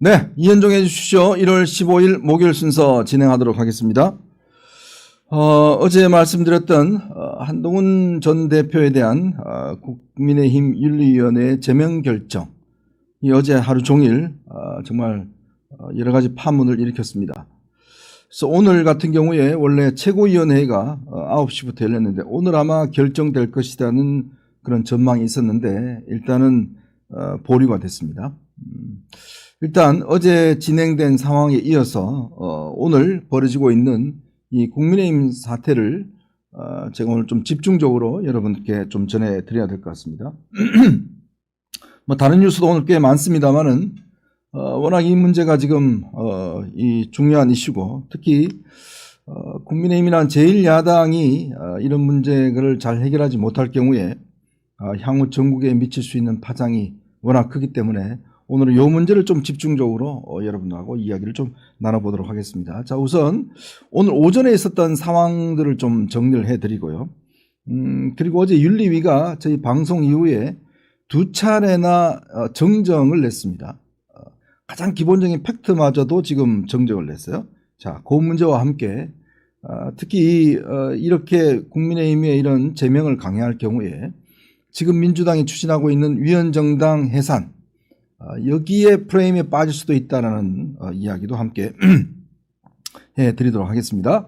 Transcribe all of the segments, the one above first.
네, 이현종 해주십시오. 1월 15일 목요일 순서 진행하도록 하겠습니다. 어제 말씀드렸던 한동훈 전 대표에 대한 국민의힘 윤리위원회의 제명 결정이 어제 하루 종일 정말 여러 가지 파문을 일으켰습니다. 그래서 오늘 같은 경우에 원래 최고위원회가 9시부터 열렸는데 오늘 아마 결정될 것이라는 그런 전망이 있었는데 일단은 보류가 됐습니다. 일단 어제 진행된 상황에 이어서 오늘 벌어지고 있는 이 국민의힘 사태를 제가 오늘 좀 집중적으로 여러분께 좀 전해드려야 될 것 같습니다. 뭐 다른 뉴스도 오늘 꽤 많습니다만은 워낙 이 문제가 지금 이 중요한 이슈고 특히 국민의힘이란 제1야당이 이런 문제를 잘 해결하지 못할 경우에 향후 전국에 미칠 수 있는 파장이 워낙 크기 때문에 오늘은 이 문제를 좀 집중적으로 여러분하고 이야기를 좀 나눠보도록 하겠습니다. 자, 우선 오늘 오전에 있었던 상황들을 좀 정리를 해드리고요. 그리고 어제 윤리위가 저희 방송 이후에 두 차례나 정정을 냈습니다. 가장 기본적인 팩트마저도 지금 정정을 냈어요. 자, 그 문제와 함께 특히 이렇게 국민의힘의 이런 제명을 강행할 경우에 지금 민주당이 추진하고 있는 위헌정당 해산 여기에 프레임에 빠질 수도 있다는 이야기도 함께 해드리도록 하겠습니다.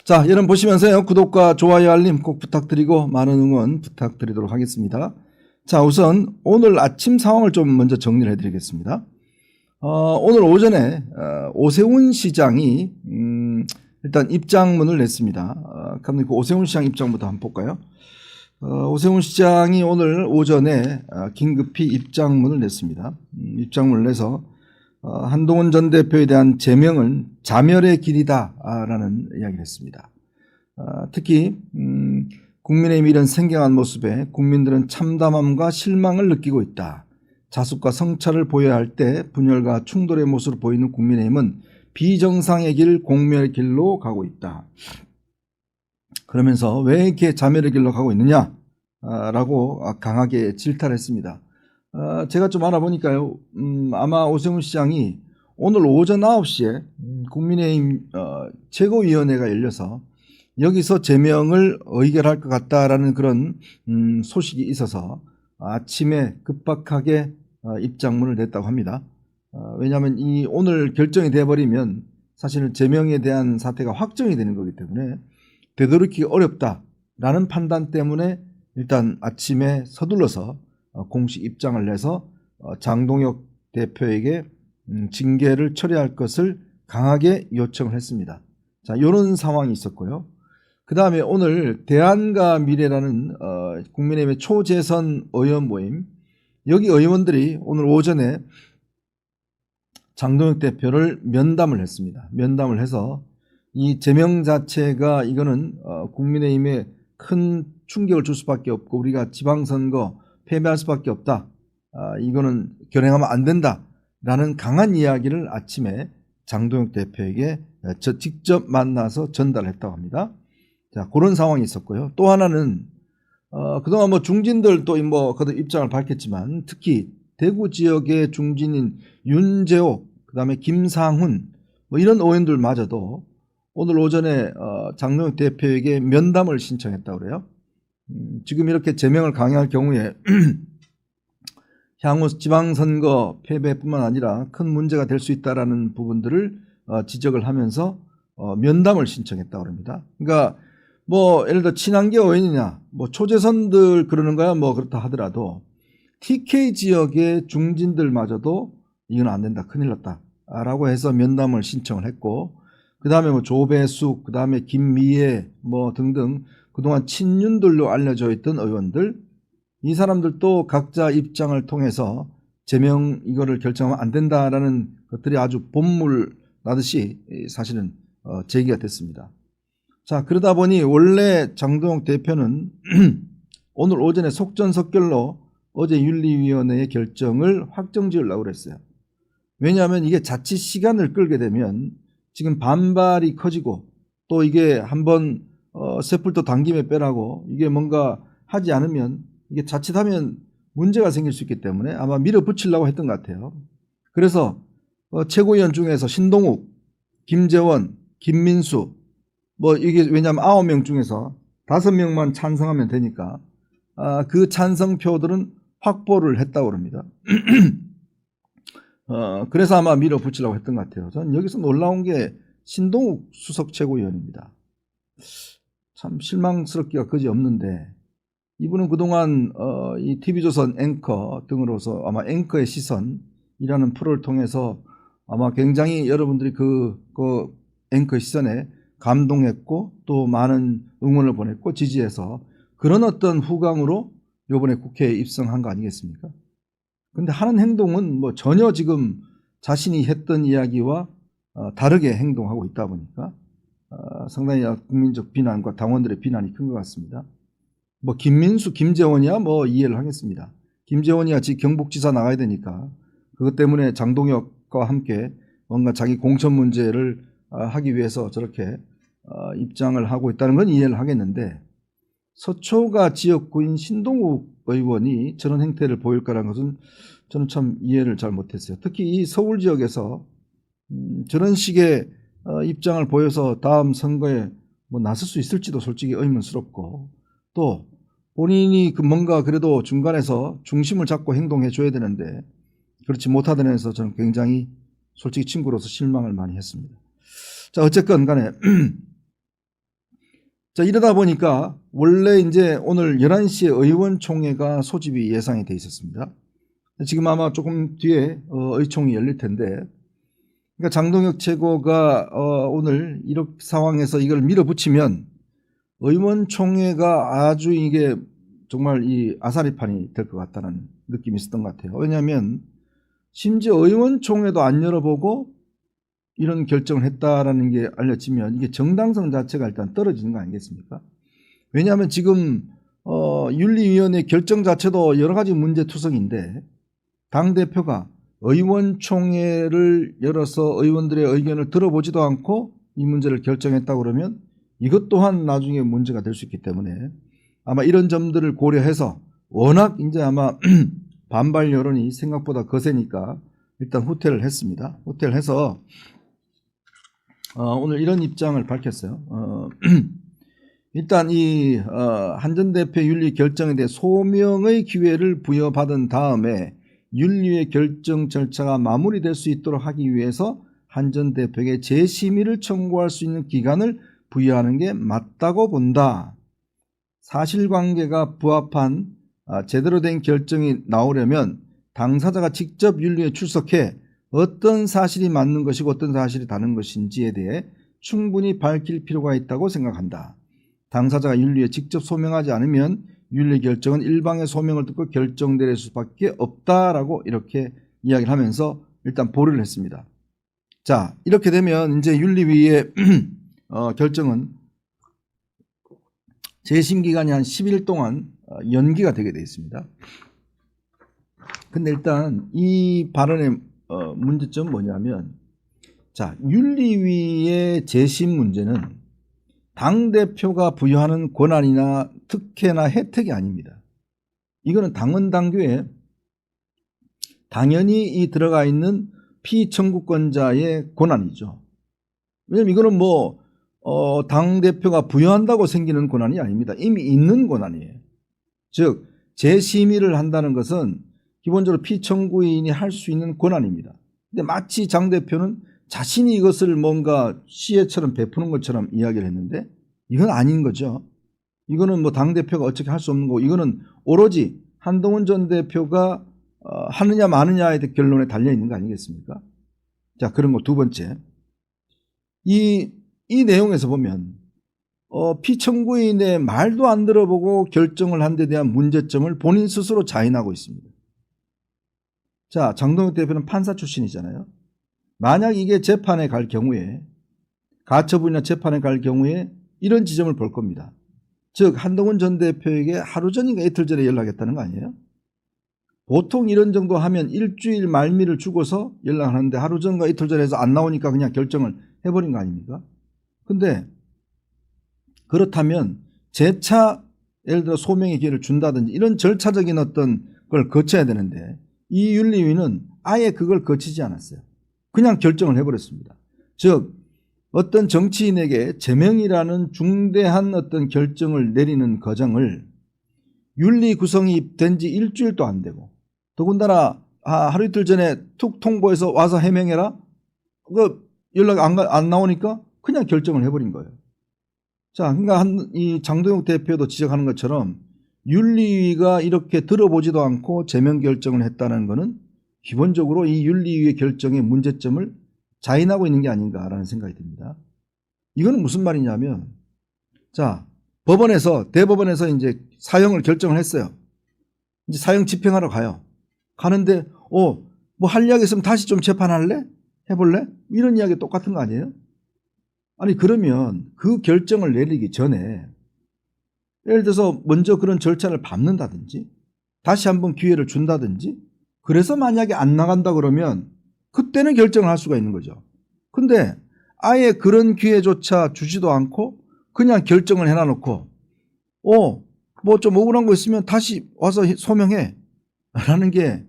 자, 여러분 보시면서요. 구독과 좋아요 알림 꼭 부탁드리고 많은 응원 부탁드리도록 하겠습니다. 자, 우선 오늘 아침 상황을 좀 먼저 정리를 해드리겠습니다. 오늘 오전에 오세훈 시장이 일단 입장문을 냈습니다. 그럼 그 오세훈 시장 입장부터 한번 볼까요? 오세훈 시장이 오늘 오전에 긴급히 입장문을 냈습니다. 입장문을 내서 한동훈 전 대표에 대한 제명은 자멸의 길이다라는 이야기를 했습니다. 특히 국민의힘 이런 생경한 모습에 국민들은 참담함과 실망을 느끼고 있다. 자숙과 성찰을 보여야 할 때 분열과 충돌의 모습을 보이는 국민의힘은 비정상의 길, 공멸의 길로 가고 있다. 그러면서 왜 이렇게 자멸의 길로 가고 있느냐라고 강하게 질타를 했습니다. 제가 좀 알아보니까요. 아마 오세훈 시장이 오늘 오전 9시에 국민의힘 최고위원회가 열려서 여기서 제명을 의결할 것 같다라는 그런 소식이 있어서 아침에 급박하게 입장문을 냈다고 합니다. 왜냐하면 이 오늘 결정이 돼버리면 사실은 제명에 대한 사태가 확정이 되는 거기 때문에 되돌이키기 어렵다라는 판단 때문에 일단 아침에 서둘러서 공식 입장을 내서 장동혁 대표에게 징계를 처리할 것을 강하게 요청을 했습니다. 자, 이런 상황이 있었고요. 그 다음에 오늘 대안과 미래라는 국민의힘의 초재선 의원 모임 여기 의원들이 오늘 오전에 장동혁 대표를 면담을 했습니다. 면담을 해서 이 제명 자체가 이거는 국민의힘에 큰 충격을 줄 수밖에 없고 우리가 지방선거 패배할 수밖에 없다. 이거는 결행하면 안 된다라는 강한 이야기를 아침에 장동혁 대표에게 직접 만나서 전달했다고 합니다. 자, 그런 상황이 있었고요. 또 하나는 그동안 뭐 중진들 또 뭐 그들 입장을 밝혔지만 특히 대구 지역의 중진인 윤재옥 그다음에 김상훈 뭐 이런 의원들마저도 오늘 오전에 장동혁 대표에게 면담을 신청했다고 그래요. 지금 이렇게 제명을 강행할 경우에 향후 지방선거 패배뿐만 아니라 큰 문제가 될 수 있다라는 부분들을 지적을 하면서 면담을 신청했다고 합니다. 그러니까 뭐 예를 들어 친한계 의원이냐 뭐 초재선들 그러는 거야 뭐 그렇다 하더라도 TK 지역의 중진들마저도 이건 안 된다 큰일 났다 라고 해서 면담을 신청을 했고 그 다음에 뭐 조배숙 그 다음에 김미애 뭐 등등 그동안 친윤들로 알려져 있던 의원들 이 사람들도 각자 입장을 통해서 제명 이거를 결정하면 안 된다라는 것들이 아주 본물 나듯이 사실은 제기가 됐습니다. 자, 그러다 보니 원래 장동혁 대표는 오늘 오전에 속전속결로 어제 윤리위원회의 결정을 확정지으려고 그랬어요. 왜냐하면 이게 자칫 시간을 끌게 되면 지금 반발이 커지고 또 이게 한번 쇠풀도 당김에 빼라고 이게 뭔가 하지 않으면 이게 자칫하면 문제가 생길 수 있기 때문에 아마 밀어붙이려고 했던 것 같아요. 그래서 최고위원 중에서 신동욱, 김재원, 김민수 뭐 이게 왜냐하면 9명 중에서 5명만 찬성하면 되니까 그 찬성표들은 확보를 했다고 합니다. 그래서 아마 밀어붙이려고 했던 것 같아요. 저는 여기서 놀라운 게 신동욱 수석 최고위원입니다. 참 실망스럽기가 그지없는데 이분은 그동안 이 TV조선 앵커 등으로서 아마 앵커의 시선이라는 프로를 통해서 아마 굉장히 여러분들이 그 앵커 시선에 감동했고 또 많은 응원을 보냈고 지지해서 그런 어떤 후광으로 이번에 국회에 입성한 거 아니겠습니까? 근데 하는 행동은 뭐 전혀 지금 자신이 했던 이야기와 다르게 행동하고 있다 보니까 상당히 국민적 비난과 당원들의 비난이 큰 것 같습니다. 뭐 김민수, 김재원이야 뭐 이해를 하겠습니다. 김재원이야 지금 경북지사 나가야 되니까 그것 때문에 장동혁과 함께 뭔가 자기 공천 문제를 하기 위해서 저렇게 입장을 하고 있다는 건 이해를 하겠는데 서초가 지역구인 신동욱 의원이 저런 행태를 보일 거라는 것은 저는 참 이해를 잘 못했어요. 특히 이 서울 지역에서 저런 식의 입장을 보여서 다음 선거에 뭐 나설 수 있을지도 솔직히 의문스럽고 또 본인이 뭔가 그래도 중간에서 중심을 잡고 행동해 줘야 되는데 그렇지 못하던 데서 저는 굉장히 솔직히 친구로서 실망을 많이 했습니다. 자, 어쨌건 간에 자, 이러다 보니까 원래 이제 오늘 11시에 의원총회가 소집이 예상이 돼 있었습니다. 지금 아마 조금 뒤에 의총이 열릴 텐데 그러니까 장동혁 최고가 오늘 이런 상황에서 이걸 밀어붙이면 의원총회가 아주 이게 정말 이 아사리판이 될 것 같다는 느낌이 있었던 것 같아요. 왜냐하면 심지어 의원총회도 안 열어보고 이런 결정을 했다라는 게 알려지면 이게 정당성 자체가 일단 떨어지는 거 아니겠습니까? 왜냐하면 지금 윤리위원회 결정 자체도 여러 가지 문제투성인데 당대표가 의원총회를 열어서 의원들의 의견을 들어보지도 않고 이 문제를 결정했다고 그러면 이것 또한 나중에 문제가 될 수 있기 때문에 아마 이런 점들을 고려해서 워낙 이제 아마 반발 여론이 생각보다 거세니까 일단 후퇴를 했습니다. 후퇴를 해서 오늘 이런 입장을 밝혔어요. 일단 이 한 전 대표 윤리 결정에 대해 소명의 기회를 부여받은 다음에 윤리의 결정 절차가 마무리될 수 있도록 하기 위해서 한 전 대표에게 재심의를 청구할 수 있는 기간을 부여하는 게 맞다고 본다. 사실관계가 부합한 제대로 된 결정이 나오려면 당사자가 직접 윤리에 출석해 어떤 사실이 맞는 것이고 어떤 사실이 다른 것인지에 대해 충분히 밝힐 필요가 있다고 생각한다. 당사자가 윤리에 직접 소명하지 않으면 윤리 결정은 일방의 소명을 듣고 결정될 수밖에 없다라고 이렇게 이야기를 하면서 일단 보류를 했습니다. 자, 이렇게 되면 이제 윤리위의 결정은 재심 기간이 한 10일 동안 연기가 되게 되어 있습니다. 근데 일단 이 발언의 문제점은 뭐냐면 자, 윤리위의 재심 문제는 당대표가 부여하는 권한이나 특혜나 혜택이 아닙니다. 이거는 당원 당규에 당연히 이 들어가 있는 피청구권자의 권한이죠. 왜냐면 이거는 뭐 당대표가 부여한다고 생기는 권한이 아닙니다. 이미 있는 권한이에요. 즉 재심의를 한다는 것은 기본적으로 피청구인이 할 수 있는 권한입니다. 근데 마치 장 대표는 자신이 이것을 뭔가 시혜처럼 베푸는 것처럼 이야기를 했는데 이건 아닌 거죠. 이거는 뭐 당대표가 어떻게 할 수 없는 거고 이거는 오로지 한동훈 전 대표가 하느냐 마느냐의 결론에 달려있는 거 아니겠습니까? 자, 그런 거 두 번째. 이 내용에서 보면 피청구인의 말도 안 들어보고 결정을 한 데 대한 문제점을 본인 스스로 자인하고 있습니다. 자, 장동혁 대표는 판사 출신이잖아요. 만약 이게 재판에 갈 경우에 가처분이나 재판에 갈 경우에 이런 지점을 볼 겁니다. 즉 한동훈 전 대표에게 하루 전인가 이틀 전에 연락했다는 거 아니에요? 보통 이런 정도 하면 일주일 말미를 주고서 연락하는데 하루 전과 이틀 전에 해서 안 나오니까 그냥 결정을 해버린 거 아닙니까? 근데 그렇다면 재차 예를 들어 소명의 기회를 준다든지 이런 절차적인 어떤 걸 거쳐야 되는데 이 윤리위는 아예 그걸 거치지 않았어요. 그냥 결정을 해버렸습니다. 즉 어떤 정치인에게 제명이라는 중대한 어떤 결정을 내리는 과정을 윤리 구성이 된 지 일주일도 안 되고 더군다나 하루 이틀 전에 툭 통보해서 와서 해명해라. 그 연락 안 나오니까 그냥 결정을 해버린 거예요. 자, 그러니까 이 장동혁 대표도 지적하는 것처럼 윤리위가 이렇게 들어보지도 않고 제명 결정을 했다는 것은 기본적으로 이 윤리위의 결정의 문제점을 자인하고 있는 게 아닌가라는 생각이 듭니다. 이거는 무슨 말이냐면, 자, 대법원에서 이제 사형을 결정을 했어요. 이제 사형 집행하러 가요. 가는데, 뭐 할 이야기 있으면 다시 좀 재판할래? 해볼래? 이런 이야기 똑같은 거 아니에요? 아니, 그러면 그 결정을 내리기 전에 예를 들어서 먼저 그런 절차를 밟는다든지 다시 한번 기회를 준다든지 그래서 만약에 안 나간다 그러면 그때는 결정을 할 수가 있는 거죠. 근데 아예 그런 기회조차 주지도 않고 그냥 결정을 해놔놓고 뭐 좀 억울한 거 있으면 다시 와서 소명해 라는 게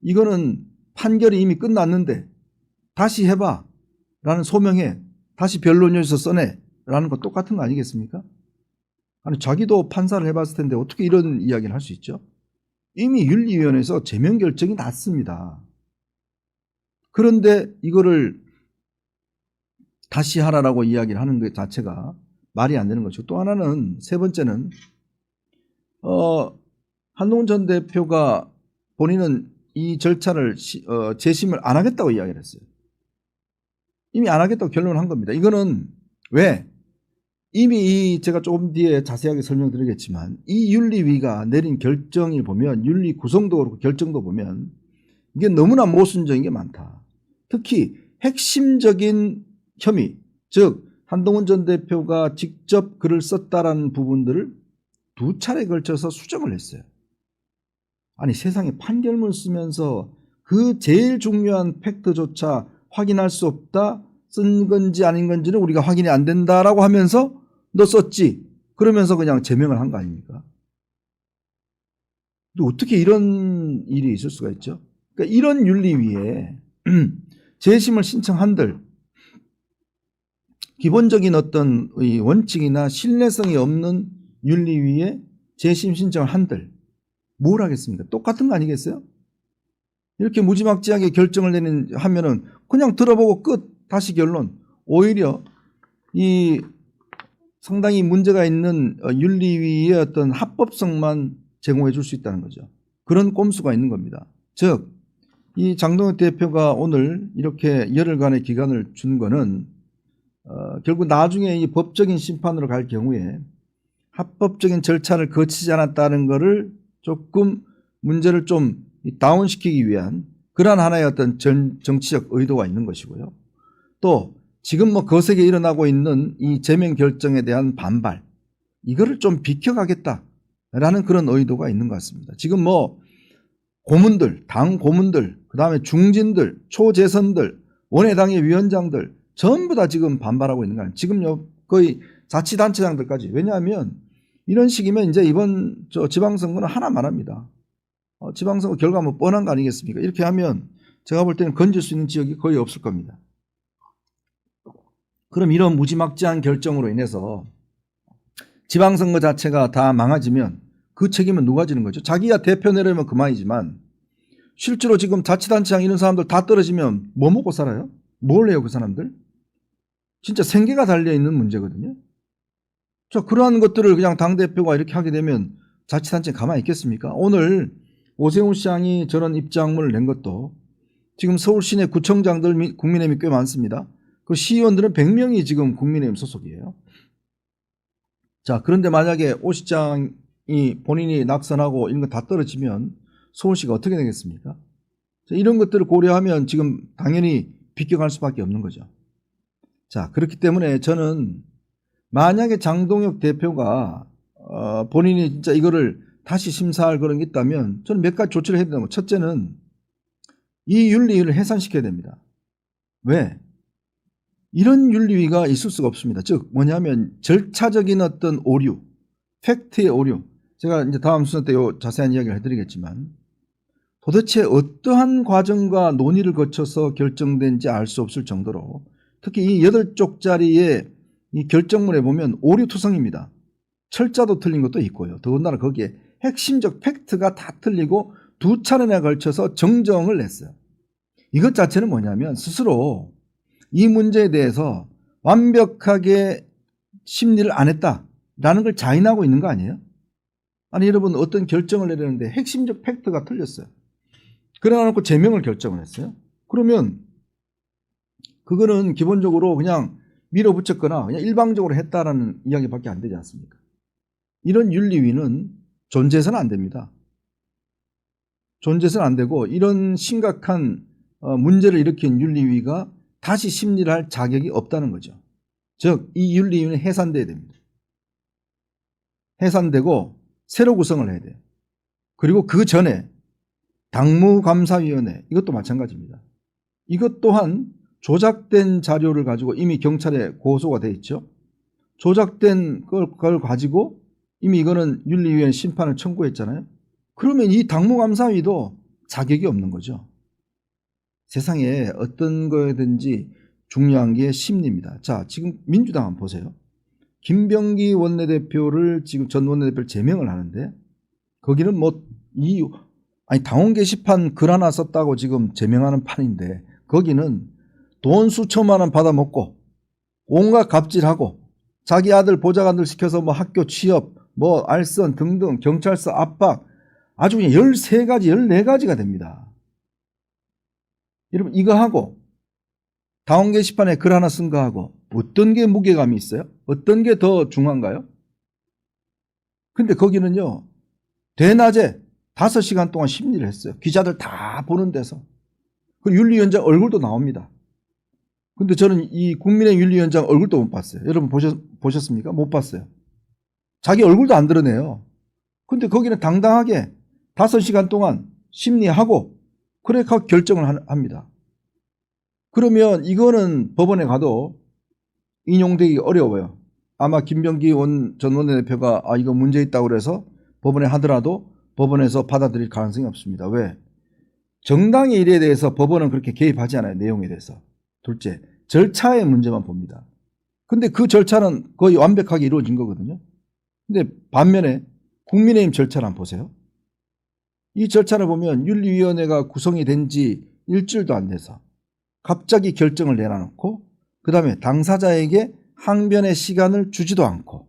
이거는 판결이 이미 끝났는데 다시 해봐 라는 소명해 다시 변론료에서 써내 라는 거 똑같은 거 아니겠습니까? 아니 자기도 판사를 해봤을 텐데 어떻게 이런 이야기를 할 수 있죠? 이미 윤리위원회에서 제명 결정이 났습니다. 그런데 이거를 다시 하라라고 이야기를 하는 것 자체가 말이 안 되는 것이고 또 하나는 세 번째는 한동훈 전 대표가 본인은 이 절차를 재심을 안 하겠다고 이야기를 했어요. 이미 안 하겠다고 결론을 한 겁니다. 이거는 왜? 이미 제가 조금 뒤에 자세하게 설명드리겠지만 이 윤리위가 내린 결정을 보면 윤리 구성도 그렇고 결정도 보면 이게 너무나 모순적인 게 많다. 특히 핵심적인 혐의, 즉 한동훈 전 대표가 직접 글을 썼다라는 부분들을 두 차례 걸쳐서 수정을 했어요. 아니 세상에 판결문 쓰면서 그 제일 중요한 팩트조차 확인할 수 없다. 쓴 건지 아닌 건지는 우리가 확인이 안 된다라고 하면서 너 썼지. 그러면서 그냥 제명을 한 거 아닙니까? 또 어떻게 이런 일이 있을 수가 있죠? 그러니까 이런 윤리위에 재심을 신청한들 기본적인 어떤 원칙이나 신뢰성이 없는 윤리위에 재심 신청을 한들 뭘 하겠습니까? 똑같은 거 아니겠어요? 이렇게 무지막지하게 결정을 하면은 그냥 들어보고 끝. 다시 결론. 오히려 이 상당히 문제가 있는 윤리위의 어떤 합법성만 제공해 줄 수 있다는 거죠. 그런 꼼수가 있는 겁니다. 즉, 이 장동혁 대표가 오늘 이렇게 열흘간의 기간을 준 거는 결국 나중에 이 법적인 심판으로 갈 경우에 합법적인 절차를 거치지 않았다는 것을 조금 문제를 좀 다운시키기 위한 그러한 하나의 어떤 정치적 의도가 있는 것이고요. 또 지금 뭐 거세게 일어나고 있는 이 제명 결정에 대한 반발 이거를 좀 비켜가겠다라는 그런 의도가 있는 것 같습니다. 지금 뭐 고문들, 당 고문들, 그 다음에 중진들, 초재선들, 원외당의 위원장들 전부 다 지금 반발하고 있는 거예요. 지금 거의 자치단체장들까지. 왜냐하면 이런 식이면 이제 이번 지방선거는 하나 말합니다. 지방선거 결과 뭐 뻔한 거 아니겠습니까? 이렇게 하면 제가 볼 때는 건질 수 있는 지역이 거의 없을 겁니다. 그럼 이런 무지막지한 결정으로 인해서 지방선거 자체가 다 망가지면 그 책임은 누가 지는 거죠? 자기가 대표 내려면 그만이지만 실제로 지금 자치단체장 이런 사람들 다 떨어지면 뭐 먹고 살아요? 뭘 해요 그 사람들? 진짜 생계가 달려있는 문제거든요. 자, 그러한 것들을 그냥 당대표가 이렇게 하게 되면 자치단체 가만히 있겠습니까? 오늘 오세훈 시장이 저런 입장문을 낸 것도 지금 서울 시내 구청장들 국민의힘이 꽤 많습니다. 그 시의원들은 100명이 지금 국민의힘 소속이에요. 자, 그런데 만약에 오 시장이 본인이 낙선하고 이런 거 다 떨어지면 서울시가 어떻게 되겠습니까? 자, 이런 것들을 고려하면 지금 당연히 비껴갈 수밖에 없는 거죠. 자, 그렇기 때문에 저는 만약에 장동혁 대표가 본인이 진짜 이거를 다시 심사할 그런 게 있다면 저는 몇 가지 조치를 해야 된다고. 첫째는 이 윤리위를 해산시켜야 됩니다. 왜? 이런 윤리위가 있을 수가 없습니다. 즉 뭐냐면 절차적인 어떤 오류, 팩트의 오류. 제가 이제 다음 순서 때 자세한 이야기를 해드리겠지만 도대체 어떠한 과정과 논의를 거쳐서 결정된지 알 수 없을 정도로 특히 이 8쪽짜리의 이 결정문에 보면 오류투성입니다. 철자도 틀린 것도 있고요. 더군다나 거기에 핵심적 팩트가 다 틀리고 2차례나 걸쳐서 정정을 냈어요. 이것 자체는 뭐냐면 스스로 이 문제에 대해서 완벽하게 심리를 안 했다라는 걸 자인하고 있는 거 아니에요? 아니 여러분 어떤 결정을 내렸는데 핵심적 팩트가 틀렸어요. 그래놓고 제명을 결정을 했어요. 그러면 그거는 기본적으로 그냥 밀어붙였거나 그냥 일방적으로 했다라는 이야기밖에 안 되지 않습니까? 이런 윤리위는 존재해서는 안 됩니다. 존재해서는 안 되고 이런 심각한 문제를 일으킨 윤리위가 다시 심리를 할 자격이 없다는 거죠. 즉 이 윤리위는 해산돼야 됩니다. 해산되고 새로 구성을 해야 돼요. 그리고 그 전에 당무감사위원회 이것도 마찬가지입니다. 이것 또한 조작된 자료를 가지고 이미 경찰에 고소가 돼 있죠. 조작된 걸 가지고 이미 이거는 윤리위원회 심판을 청구했잖아요. 그러면 이 당무감사위도 자격이 없는 거죠. 세상에 어떤 거든지 중요한 게 심리입니다. 자, 지금 민주당 한번 보세요. 김병기 원내대표를 지금 전 원내대표를 제명을 하는데 거기는 뭐 당원 게시판 글 하나 썼다고 지금 제명하는 판인데 거기는 돈 수천만 원 받아먹고 온갖 갑질하고 자기 아들 보좌관들 시켜서 뭐 학교 취업 뭐 알선 등등 경찰서 압박 아주 그냥 13가지 14가지가 됩니다. 여러분 이거 하고 당원 게시판에 글 하나 쓴 거 하고 어떤 게 무게감이 있어요? 어떤 게 더 중요한가요? 근데 거기는요 대낮에 5시간 동안 심리를 했어요. 기자들 다 보는 데서. 그리고 윤리위원장 얼굴도 나옵니다. 근데 저는 이 국민의 윤리위원장 얼굴도 못 봤어요. 여러분 보셨습니까? 못 봤어요. 자기 얼굴도 안 드러내요. 근데 거기는 당당하게 5시간 동안 심리하고 그래 결정을 합니다. 그러면 이거는 법원에 가도 인용되기 어려워요. 아마 김병기 전 원내대표가 이거 문제 있다고 그래서 법원에 하더라도 법원에서 받아들일 가능성이 없습니다. 왜? 정당의 일에 대해서 법원은 그렇게 개입하지 않아요. 내용에 대해서. 둘째, 절차의 문제만 봅니다. 근데 그 절차는 거의 완벽하게 이루어진 거거든요. 근데 반면에 국민의힘 절차를 한번 보세요. 이 절차를 보면 윤리위원회가 구성이 된 지 일주일도 안 돼서 갑자기 결정을 내놔놓고 그 다음에 당사자에게 항변의 시간을 주지도 않고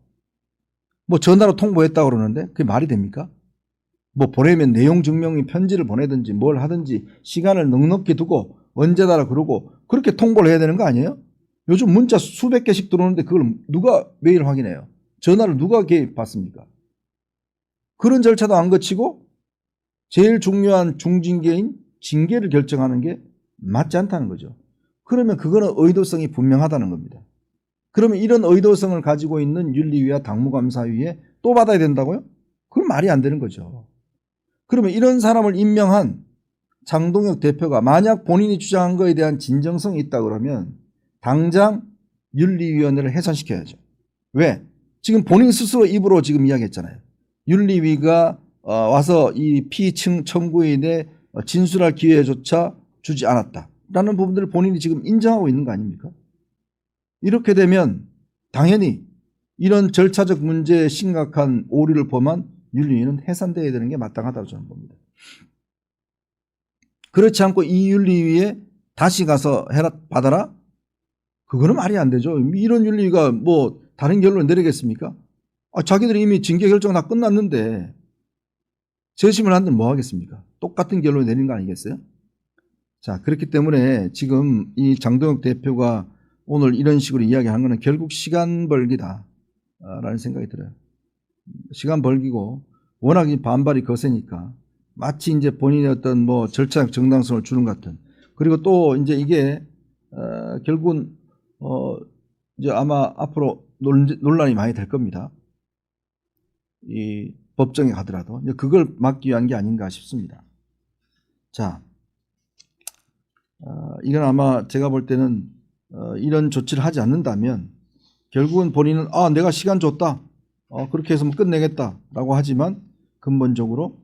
뭐 전화로 통보했다고 그러는데 그게 말이 됩니까? 뭐 보내면 내용 증명이 편지를 보내든지 뭘 하든지 시간을 넉넉히 두고 언제다라 그러고 그렇게 통보를 해야 되는 거 아니에요? 요즘 문자 수백 개씩 들어오는데 그걸 누가 매일 확인해요? 전화를 누가 받습니까? 그런 절차도 안 거치고 제일 중요한 중징계인 징계를 결정하는 게 맞지 않다는 거죠. 그러면 그거는 의도성이 분명하다는 겁니다. 그러면 이런 의도성을 가지고 있는 윤리위와 당무감사위에 또 받아야 된다고요? 그건 말이 안 되는 거죠. 그러면 이런 사람을 임명한 장동혁 대표가 만약 본인이 주장한 거에 대한 진정성이 있다 그러면 당장 윤리위원회를 해산시켜야죠. 왜? 지금 본인 스스로 입으로 지금 이야기했잖아요. 윤리위가 와서 이 피의청 청구인의 진술할 기회조차 주지 않았다라는 부분들을 본인이 지금 인정하고 있는 거 아닙니까? 이렇게 되면 당연히 이런 절차적 문제에 심각한 오류를 범한 윤리위는 해산되어야 되는 게 마땅하다고 저는 봅니다. 그렇지 않고 이 윤리위에 다시 가서 받아라? 그거는 말이 안 되죠. 이런 윤리위가 뭐 다른 결론을 내리겠습니까? 자기들이 이미 징계 결정 다 끝났는데 재심을 한들 뭐 하겠습니까? 똑같은 결론을 내린 거 아니겠어요? 자, 그렇기 때문에 지금 이 장동혁 대표가 오늘 이런 식으로 이야기한 거는 결국 시간 벌기다 라는 생각이 들어요. 시간 벌기고 워낙 반발이 거세니까 마치 이제 본인의 어떤 뭐 절차적 정당성을 주는 것 같은. 그리고 또 이제 이게 결국은 이제 아마 앞으로 논란이 많이 될 겁니다. 이 법정에 가더라도 그걸 막기 위한 게 아닌가 싶습니다. 자, 이건 아마 제가 볼 때는 이런 조치를 하지 않는다면 결국은 본인은 내가 시간 줬다. 그렇게 해서 끝내겠다라고 하지만 근본적으로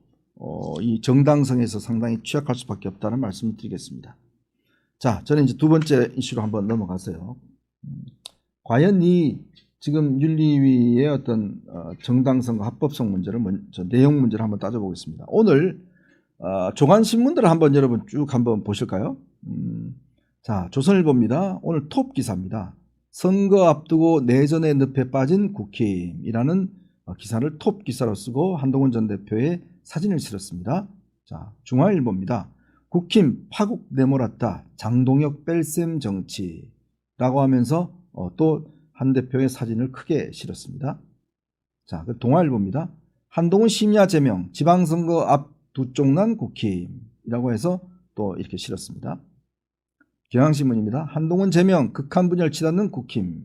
이 정당성에서 상당히 취약할 수밖에 없다는 말씀을 드리겠습니다. 자, 저는 이제 두 번째 이슈로 한번 넘어가서요. 과연 이 지금 윤리위의 어떤 정당성과 합법성 문제를 내용 문제를 한번 따져보겠습니다. 오늘 조간 신문들을 한번 여러분 쭉 한번 보실까요? 자, 조선일보입니다. 오늘 톱 기사입니다. 선거 앞두고 내전의 늪에 빠진 국힘이라는 기사를 톱 기사로 쓰고 한동훈 전 대표의 사진을 실었습니다. 자, 중앙일보입니다. 국힘 파국 내몰았다. 장동혁 뺄셈 정치라고 하면서 또 한 대표의 사진을 크게 실었습니다. 자, 그 동아일보입니다. 한동훈 심야 제명 지방선거 앞 두 쪽난 국힘이라고 해서 또 이렇게 실었습니다. 경향신문입니다. 한동훈 제명 극한 분열 치닫는 국힘.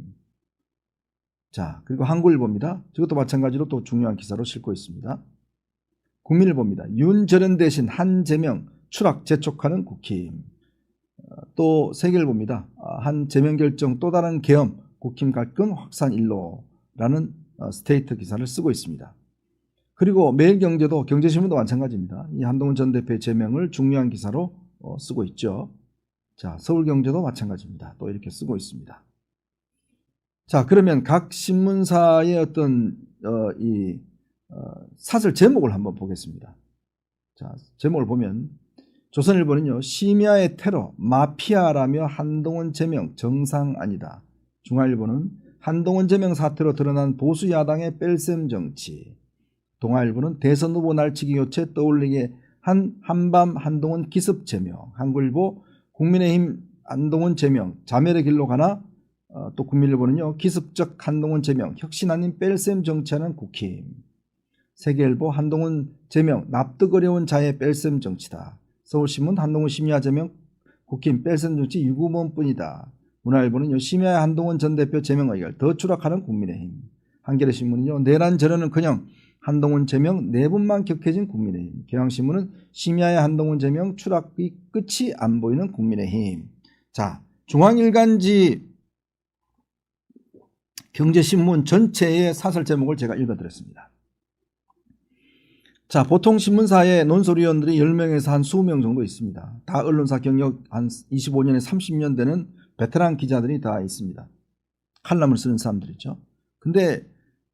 자, 그리고 한국일보입니다. 저것도 마찬가지로 또 중요한 기사로 싣고 있습니다. 국민일보입니다. 윤저련 대신 한 제명 추락 재촉하는 국힘. 또 세계일보입니다. 한 제명 결정 또 다른 계엄 국힘 갈등 확산 일로라는 스테이트 기사를 쓰고 있습니다. 그리고 매일경제도 경제신문도 마찬가지입니다. 이 한동훈 전 대표의 제명을 중요한 기사로 쓰고 있죠. 자, 서울경제도 마찬가지입니다. 또 이렇게 쓰고 있습니다. 자, 그러면 각 신문사의 어떤 사설 제목을 한번 보겠습니다. 자, 제목을 보면 조선일보는요. 심야의 테러 마피아라며 한동훈 제명 정상 아니다. 중앙일보는 한동훈 제명 사태로 드러난 보수 야당의 뺄셈 정치. 동아일보는 대선 후보 날치기 교체 떠올리게 한밤 한동훈 기습 제명. 한국일보 국민의힘 한동훈 제명 자멸의 길로 가나. 또 국민일보는요. 기습적 한동훈 제명 혁신 아닌 뺄셈 정치하는 국힘. 세계일보 한동훈 제명 납득 어려운 자의 뺄셈 정치다. 서울신문 한동훈 심야 제명 국힘 뺄셈 정치 유구몬뿐이다. 문화일보는요. 심야의 한동훈 전 대표 제명 의결 더 추락하는 국민의힘. 한겨레신문은요. 내란 전언은커녕 한동훈 제명 내분만 격해진 국민의힘. 경향신문은 심야의 한동훈 제명 추락의 끝이 안 보이는 국민의힘. 자, 중앙일간지 경제신문 전체의 사설 제목을 제가 읽어드렸습니다. 자, 보통 신문사에 논설위원들이 10명에서 한 20명 정도 있습니다. 다 언론사 경력 한 25년에 30년 되는 베테랑 기자들이 다 있습니다. 칼럼을 쓰는 사람들이죠. 근데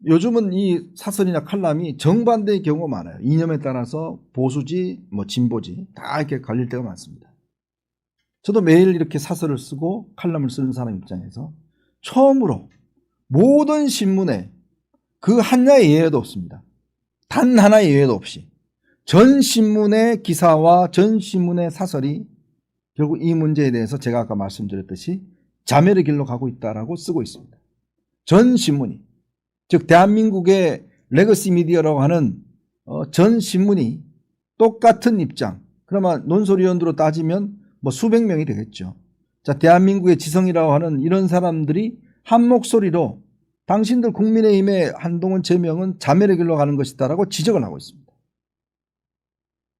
요즘은 이 사설이나 칼럼이 정반대의 경우가 많아요. 이념에 따라서 보수지 뭐 진보지 다 이렇게 갈릴 때가 많습니다. 저도 매일 이렇게 사설을 쓰고 칼럼을 쓰는 사람 입장에서 처음으로 모든 신문에 그 하나의 예외도 없습니다. 단 하나의 예외도 없이 전 신문의 기사와 전 신문의 사설이 결국 이 문제에 대해서 제가 아까 말씀드렸듯이 자멸의 길로 가고 있다라고 쓰고 있습니다. 전 신문이, 즉 대한민국의 레거시 미디어라고 하는 전 신문이 똑같은 입장. 그러면 논설위원으로 따지면 뭐 수백 명이 되겠죠. 자, 대한민국의 지성이라고 하는 이런 사람들이 한 목소리로 당신들 국민의힘의 한동훈 제명은 자멸의 길로 가는 것이다라고 지적을 하고 있습니다.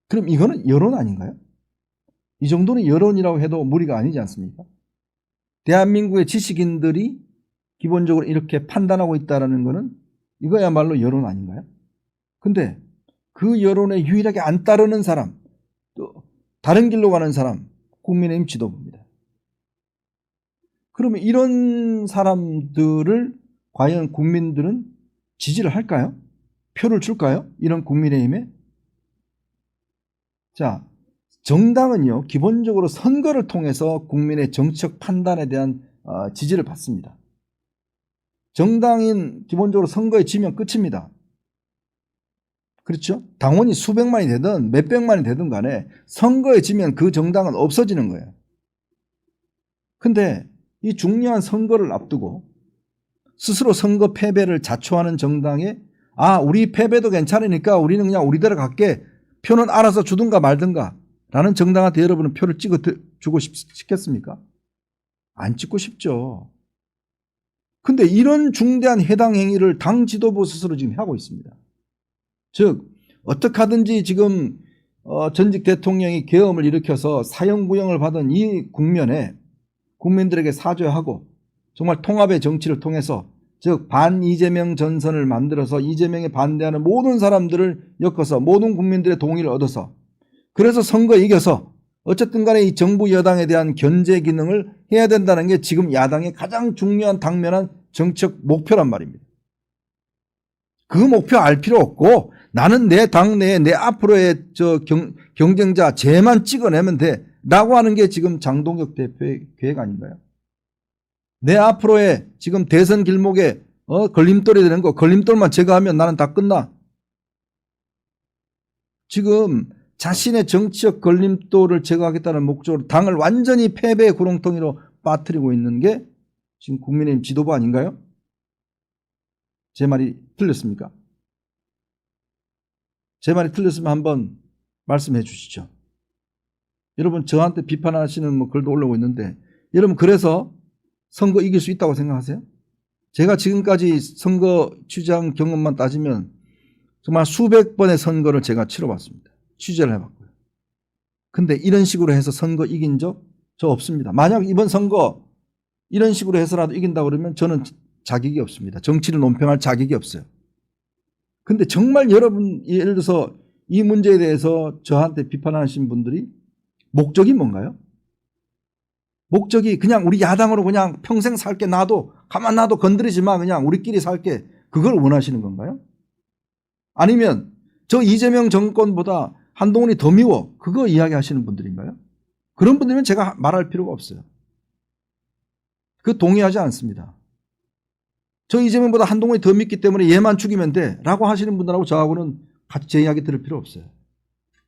그럼 이거는 여론 아닌가요? 이 정도는 여론이라고 해도 무리가 아니지 않습니까? 대한민국의 지식인들이 기본적으로 이렇게 판단하고 있다는 것은 이거야말로 여론 아닌가요? 근데 그 여론에 유일하게 안 따르는 사람, 또 다른 길로 가는 사람, 국민의힘 지도부입니다. 그러면 이런 사람들을 과연 국민들은 지지를 할까요? 표를 줄까요? 이런 국민의힘에? 자, 정당은요 기본적으로 선거를 통해서 국민의 정치적 판단에 대한 지지를 받습니다. 정당인 기본적으로 선거에 지면 끝입니다. 그렇죠? 당원이 수백만이 되든 몇백만이 되든 간에 선거에 지면 그 정당은 없어지는 거예요. 근데 이 중요한 선거를 앞두고 스스로 선거 패배를 자초하는 정당에 우리 패배도 괜찮으니까 우리는 그냥 우리대로 갈게, 표는 알아서 주든가 말든가 라는 정당한테 여러분은 표를 찍어주고 싶겠습니까? 안 찍고 싶죠. 근데 이런 중대한 해당 행위를 당 지도부 스스로 지금 하고 있습니다. 즉 어떻게 하든지 지금 전직 대통령이 계엄을 일으켜서 사형구형을 받은 이 국면에 국민들에게 사죄하고 정말 통합의 정치를 통해서 즉 반 이재명 전선을 만들어서 이재명에 반대하는 모든 사람들을 엮어서 모든 국민들의 동의를 얻어서 그래서 선거에 이겨서 어쨌든 간에 이 정부 여당에 대한 견제 기능을 해야 된다는 게 지금 야당의 가장 중요한 당면한 정책 목표란 말입니다. 그 목표 알 필요 없고 나는 내 당내에 내 앞으로의 경쟁자 쟤만 찍어내면 돼 라고 하는 게 지금 장동혁 대표의 계획 아닌가요? 내 앞으로의 지금 대선 길목에 걸림돌이 되는 거 걸림돌만 제거하면 나는 다 끝나. 지금 자신의 정치적 걸림돌을 제거하겠다는 목적으로 당을 완전히 패배의 구렁텅이로 빠뜨리고 있는 게 지금 국민의힘 지도부 아닌가요? 제 말이 틀렸습니까? 제 말이 틀렸으면 한번 말씀해 주시죠. 여러분 저한테 비판하시는 뭐 글도 올라오고 있는데 여러분 그래서 선거 이길 수 있다고 생각하세요? 제가 지금까지 선거 취재한 경험만 따지면 정말 수백 번의 선거를 제가 치러봤습니다. 취재를 해봤고요. 근데 이런 식으로 해서 선거 이긴 적 저 없습니다. 만약 이번 선거 이런 식으로 해서라도 이긴다고 그러면 저는 자격이 없습니다. 정치를 논평할 자격이 없어요. 근데 정말 여러분 예를 들어서 이 문제에 대해서 저한테 비판하신 분들이 목적이 뭔가요? 목적이 그냥 우리 야당으로 그냥 평생 살게 놔도 가만 놔도 건드리지 마 그냥 우리끼리 살게 그걸 원하시는 건가요? 아니면 저 이재명 정권보다 한동훈이 더 미워 그거 이야기하시는 분들인가요? 그런 분들이면 제가 말할 필요가 없어요. 그 동의하지 않습니다. 저 이재명보다 한동훈이 더 밉기 때문에 얘만 죽이면 돼 라고 하시는 분들하고 저하고는 같이 제 이야기 들을 필요 없어요.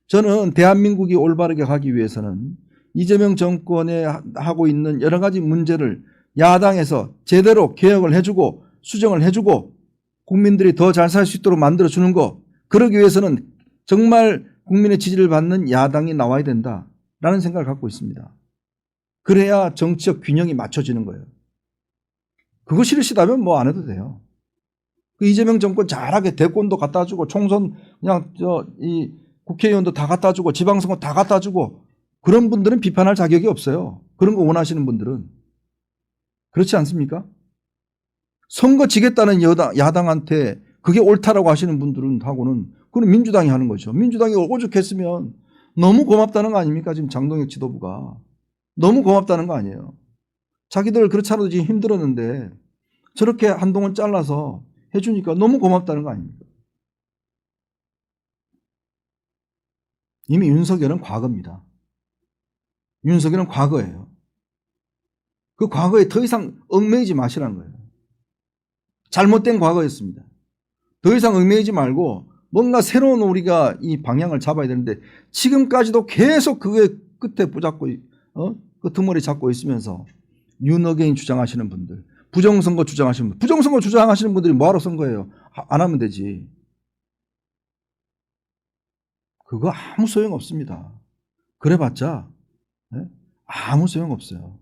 저는 대한민국이 올바르게 가기 위해서는 이재명 정권에 하고 있는 여러 가지 문제를 야당에서 제대로 개혁을 해주고 수정을 해주고 국민들이 더 잘 살 수 있도록 만들어주는 거 그러기 위해서는 정말 국민의 지지를 받는 야당이 나와야 된다라는 생각을 갖고 있습니다. 그래야 정치적 균형이 맞춰지는 거예요. 그거 싫으시다면 뭐 안 해도 돼요. 그 이재명 정권 잘하게 대권도 갖다 주고 총선 그냥 이 국회의원도 다 갖다 주고 지방선거 다 갖다 주고 그런 분들은 비판할 자격이 없어요. 그런 거 원하시는 분들은. 그렇지 않습니까? 선거 지겠다는 야당한테 그게 옳다라고 하시는 분들은 하고는 그건 민주당이 하는 거죠. 민주당이 오죽했으면 너무 고맙다는 거 아닙니까? 지금 장동혁 지도부가. 너무 고맙다는 거 아니에요. 자기들 그렇지 않아도 지금 힘들었는데 저렇게 한동안 잘라서 해주니까 너무 고맙다는 거 아닙니까? 이미 윤석열은 과거입니다. 윤석열은 과거예요. 그 과거에 더 이상 얽매이지 마시라는 거예요. 잘못된 과거였습니다. 더 이상 얽매이지 말고 뭔가 새로운 우리가 이 방향을 잡아야 되는데 지금까지도 계속 그게 끝에 붙잡고 끄트머리 잡고 있으면서 윤어게인 주장하시는 분들 부정선거 주장하시는 분들 부정선거 주장하시는 분들이 뭐하러 선거예요? 안 하면 되지. 그거 아무 소용없습니다. 그래봤자 아무 소용없어요.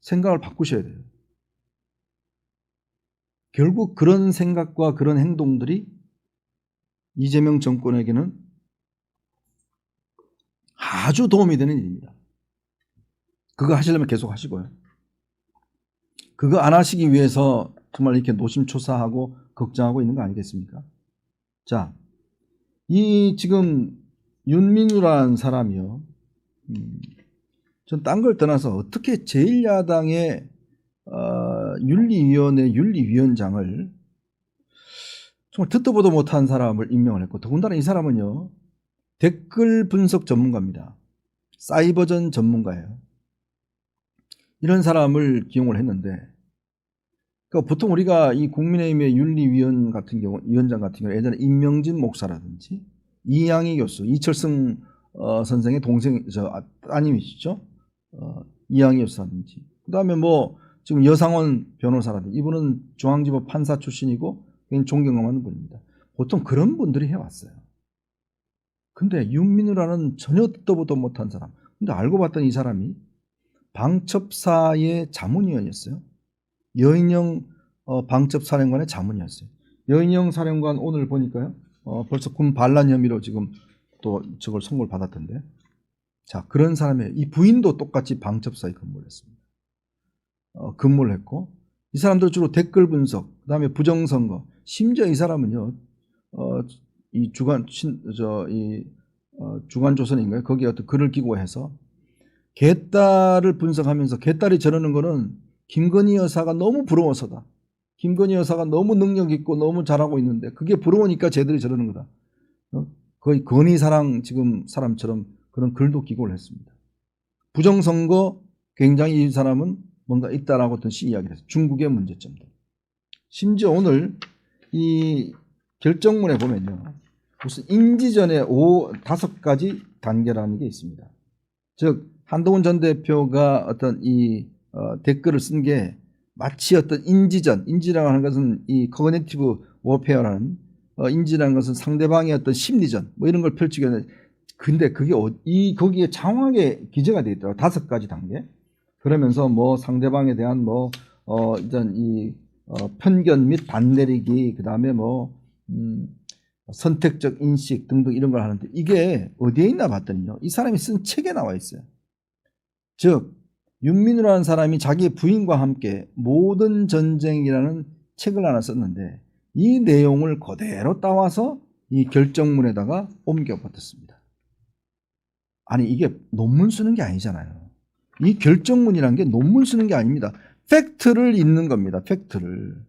생각을 바꾸셔야 돼요. 결국 그런 생각과 그런 행동들이 이재명 정권에게는 아주 도움이 되는 일입니다. 그거 하시려면 계속 하시고요. 그거 안 하시기 위해서 정말 이렇게 노심초사하고 걱정하고 있는 거 아니겠습니까? 자, 이 지금 윤민우라는 사람이요. 전 딴 걸 떠나서 어떻게 제1야당의 윤리위원회 윤리위원장을 정말 듣도 보도 못한 사람을 임명을 했고 더군다나 이 사람은요. 댓글 분석 전문가입니다. 사이버전 전문가예요. 이런 사람을 기용을 했는데 그러니까 보통 우리가 이 국민의힘의 윤리위원 같은 경우 위원장 같은 경우 예전에 임명진 목사라든지 이양희 교수 이철승 선생의 동생 따님이시죠. 이양희 교수라든지 그다음에 뭐 지금 여상원 변호사라든지 이분은 중앙지법 판사 출신이고 굉장히 존경하는 분입니다. 보통 그런 분들이 해왔어요. 근데 윤민우라는 전혀 듣도 보도 못한 사람. 근데 알고 봤더니 이 사람이 방첩사의 자문위원이었어요. 여인영 방첩사령관의 자문이었어요. 여인영 사령관 오늘 보니까요. 벌써 군 반란 혐의로 지금 또 저걸 선고를 받았던데. 자, 그런 사람의 이 부인도 똑같이 방첩사에 근무를 했습니다. 근무를 했고 이 사람들 주로 댓글 분석, 그다음에 부정선거, 심지어 이 사람은요, 이 주간조선인가요? 거기에 어떤 글을 기고해서 개딸을 분석하면서 개딸이 저러는 거는 김건희 여사가 너무 부러워서다. 김건희 여사가 너무 능력 있고 너무 잘하고 있는데 그게 부러우니까 쟤들이 저러는 거다. 거의 건희사랑 지금 사람처럼 그런 글도 기고를 했습니다. 부정선거 굉장히 이 사람은 뭔가 있다라고 뜻이 이야기를 했어요. 중국의 문제점들. 심지어 오늘 이 결정문에 보면요. 무슨 인지전에 5가지 단계라는 게 있습니다. 즉 한동훈 전 대표가 어떤 이 댓글을 쓴 게 마치 어떤 인지라고 하는 것은 이 커그니티브 워페어라는 인지라는 것은 상대방의 어떤 심리전 뭐 이런 걸 펼치게 하는. 근데 그게 거기에 장황하게 기재가 되어 있더라고요. 5가지 단계. 그러면서 뭐 상대방에 대한 일단 편견 및 반내리기, 그 다음에 선택적 인식 등등 이런 걸 하는데 이게 어디에 있나 봤더니요. 이 사람이 쓴 책에 나와 있어요. 즉 윤민우라는 사람이 자기 부인과 함께 모든 전쟁이라는 책을 하나 썼는데 이 내용을 그대로 따와서 이 결정문에다가 옮겨 붙였습니다. 아니 이게 논문 쓰는 게 아니잖아요. 이 결정문이란 게 논문 쓰는 게 아닙니다. 팩트를 읽는 겁니다. 팩트를.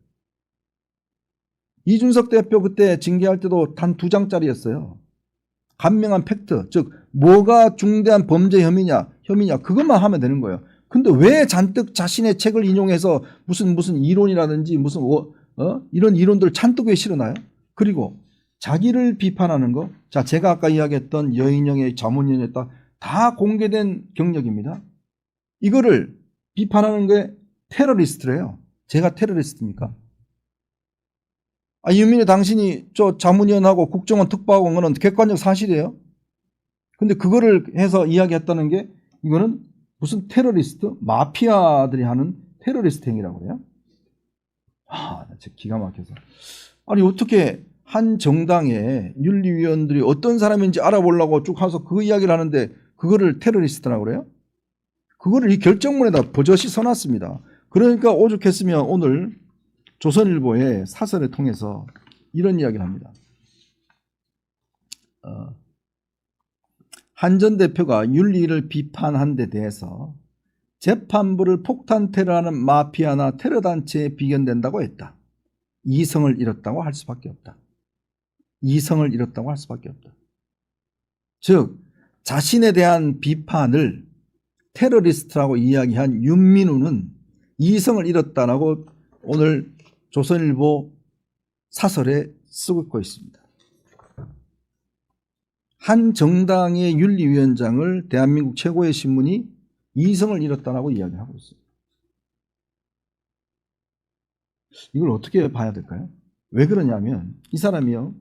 이준석 대표 그때 징계할 때도 단 2장짜리였어요. 간명한 팩트, 즉 뭐가 중대한 범죄 혐의냐 그것만 하면 되는 거예요. 근데 왜 잔뜩 자신의 책을 인용해서 무슨 이론이라든지 무슨 이런 이론들 잔뜩 왜 실어놔요? 그리고 자기를 비판하는 거, 자 제가 아까 이야기했던 여인영의 자문위원회다 다 공개된 경력입니다. 이거를 비판하는 게 테러리스트래요. 제가 테러리스트입니까? 윤민우 당신이 저 자문위원하고 국정원 특보하고 온 거는 객관적 사실이에요. 근데 그거를 해서 이야기했다는 게 이거는 무슨 테러리스트? 마피아들이 하는 테러리스트 행위라고 그래요? 진짜 기가 막혀서. 아니 어떻게 한 정당의 윤리위원들이 어떤 사람인지 알아보려고 쭉 가서 그 이야기를 하는데 그거를 테러리스트라고 그래요? 그거를 이 결정문에다 버젓이 써놨습니다. 그러니까 오죽했으면 오늘 조선일보의 사설을 통해서 이런 이야기를 합니다. 한 전 대표가 윤리를 비판한 데 대해서 재판부를 폭탄 테러하는 마피아나 테러단체에 비견된다고 했다. 이성을 잃었다고 할 수밖에 없다. 이성을 잃었다고 할 수밖에 없다. 즉 자신에 대한 비판을 테러리스트라고 이야기한 윤민우는 이성을 잃었다라고 오늘 조선일보 사설에 쓰고 있습니다. 한 정당의 윤리위원장을 대한민국 최고의 신문이 이성을 잃었다라고 이야기하고 있습니다. 이걸 어떻게 봐야 될까요? 왜 그러냐면 이 사람이요.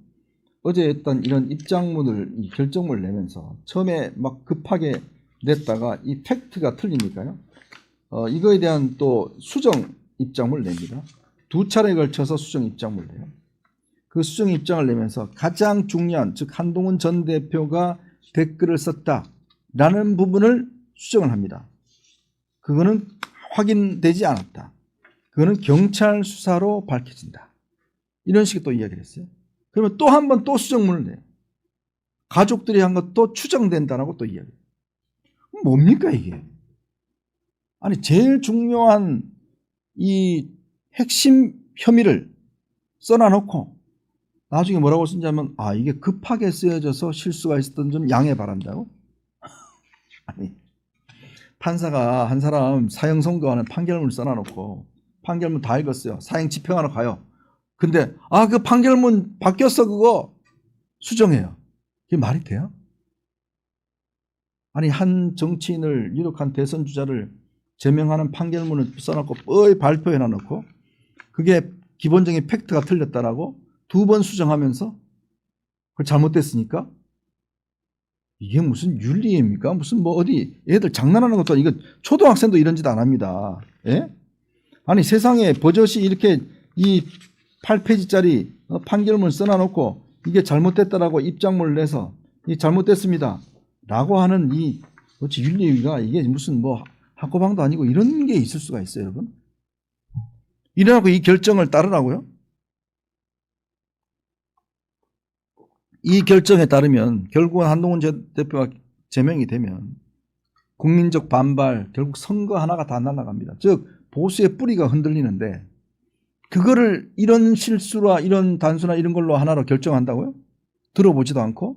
어제 했던 이런 입장문을 이 결정문을 내면서 처음에 막 급하게 냈다가 이 팩트가 틀리니까요. 이거에 대한 또 수정 입장문을 냅니다. 2차례에 걸쳐서 수정 입장문을 내요. 그 수정 입장을 내면서 가장 중요한 즉 한동훈 전 대표가 댓글을 썼다라는 부분을 수정을 합니다. 그거는 확인되지 않았다. 그거는 경찰 수사로 밝혀진다. 이런 식의 또 이야기를 했어요. 그러면 또 한 번 또 수정문을 내요. 가족들이 한 것도 추정된다라고 또 이야기해요. 뭡니까 이게? 아니 제일 중요한 이 핵심 혐의를 써놔놓고 나중에 뭐라고 쓰냐면 이게 급하게 쓰여져서 실수가 있었던 점 양해 바란다고? 아니 판사가 한 사람 사형 선고하는 판결문을 써놔놓고 판결문 다 읽었어요. 사형 집행하러 가요. 근데 그 판결문 바뀌었어 그거 수정해요. 이게 말이 돼요? 아니 한 정치인을 유력한 대선 주자를 제명하는 판결문을 써놓고 뻔히 발표해 놔놓고 그게 기본적인 팩트가 틀렸다라고 2번 수정하면서 그걸 잘못됐으니까 이게 무슨 윤리입니까? 무슨 어디 애들 장난하는 것도 아니고 이거 초등학생도 이런 짓 안 합니다. 예? 아니 세상에 버젓이 이렇게 이 8페이지짜리 판결문을 써놔놓고 이게 잘못됐다라고 입장문을 내서 이 잘못됐습니다 라고 하는 이 어찌 윤리위가 이게 무슨 학고방도 아니고 이런 게 있을 수가 있어요 여러분. 이래놓고 이 결정을 따르라고요? 이 결정에 따르면 결국은 한동훈 대표가 제명이 되면 국민적 반발, 결국 선거 하나가 다 날아갑니다. 즉 보수의 뿌리가 흔들리는데 그거를 이런 실수라 이런 단수나 이런 걸로 하나로 결정한다고요? 들어보지도 않고?